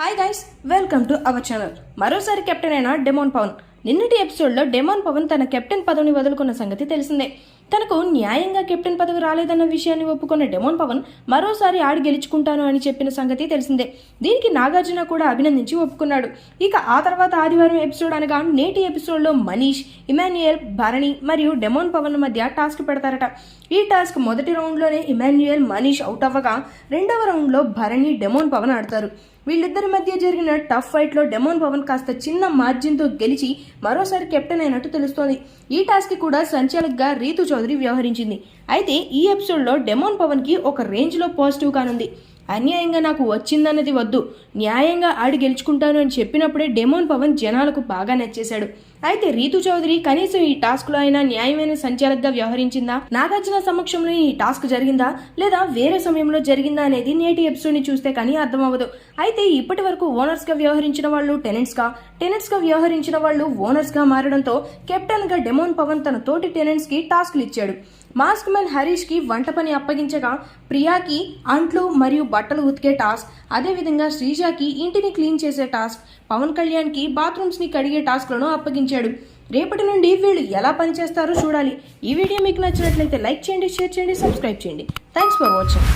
Hi guys, welcome to our channel. మరోసారి captain అయిన demon Pawan. నిన్నటి ఎపిసోడ్లో డెమోన్ పవన్ తన కెప్టెన్ పదవిని వదులుకున్న సంగతి తెలిసిందే. తనకు న్యాయంగా కెప్టెన్ పదవి రాలేదన్న విషయాన్ని ఒప్పుకున్న డెమోన్ పవన్ మరోసారి ఆడి గెలుచుకుంటాను అని చెప్పిన సంగతి తెలిసిందే. దీనికి నాగార్జున కూడా అభినందించి ఒప్పుకున్నాడు. ఇక ఆ తర్వాత ఆదివారం ఎపిసోడ్ అనగా నేటి ఎపిసోడ్లో మనీష్, ఇమాన్యుయల్, భరణి మరియు డెమోన్ పవన్ మధ్య టాస్క్ పెడతారట. ఈ టాస్క్ మొదటి రౌండ్లోనే ఇమాన్యుయల్, మనీష్ అవుట్ అవ్వగా రెండవ రౌండ్లో భరణి, డెమోన్ పవన్ ఆడతారు. వీళ్ళిద్దరి మధ్య జరిగిన టఫ్ ఫైట్లో డెమోన్ పవన్ కాస్త చిన్న మార్జిన్తో గెలిచి మరోసారి కెప్టెన్ అయినట్టు తెలుస్తోంది. ఈ టాస్క్ కూడా సంచాలకుగా రీతు చౌదరి వ్యవహరించింది. అయితే ఈ ఎపిసోడ్లో డెమోన్ పవన్కి ఒక రేంజ్లో పాజిటివ్ కానుంది. అన్యాయంగా నాకు వచ్చిందన్నది వద్దు, న్యాయంగా ఆడి గెలుచుకుంటాను అని చెప్పినప్పుడే డెమోన్ పవన్ జనాలకు బాగా నచ్చేశాడు. అయితే రీతు చౌదరి కనీసం ఈ టాస్క్ లో అయినా న్యాయమైన సంచాలకుగా వ్యవహరించిందా, నాగార్జున సమక్షంలో ఈ టాస్క్ జరిగిందా లేదా వేరే సమయంలో జరిగిందా అనేది నేటి ఎపిసోడ్ ని చూస్తే కానీ అర్థం అవ్వదు. అయితే ఇప్పటి వరకు ఓనర్స్ గా వ్యవహరించిన వాళ్ళు టెనెంట్స్ గా వ్యవహరించిన వాళ్ళు ఓనర్స్ గా మారడంతో కెప్టెన్ గా డెమోన్ పవన్ తన తోటి టెనెంట్స్ కి టాస్క్లు ఇచ్చాడు. మాస్క్ మ్యాన్ హరీష్ కి వంట పని అప్పగించగా ప్రియాకి అంట్లు మరియు బట్టలు ఉతికే టాస్క్, అదేవిధంగా శ్రీజాకి ఇంటిని క్లీన్ చేసే టాస్క్, పవన్ కళ్యాణ్ కి బాత్రూమ్స్ ని కడిగే టాస్క్లను అప్పగించాడు. రేపటి నుండి వీళ్ళు ఎలా పనిచేస్తారో చూడాలి. ఈ వీడియో మీకు నచ్చినట్లయితే లైక్ చేయండి, షేర్ చేయండి, సబ్స్క్రైబ్ చేయండి. Thanks for watching.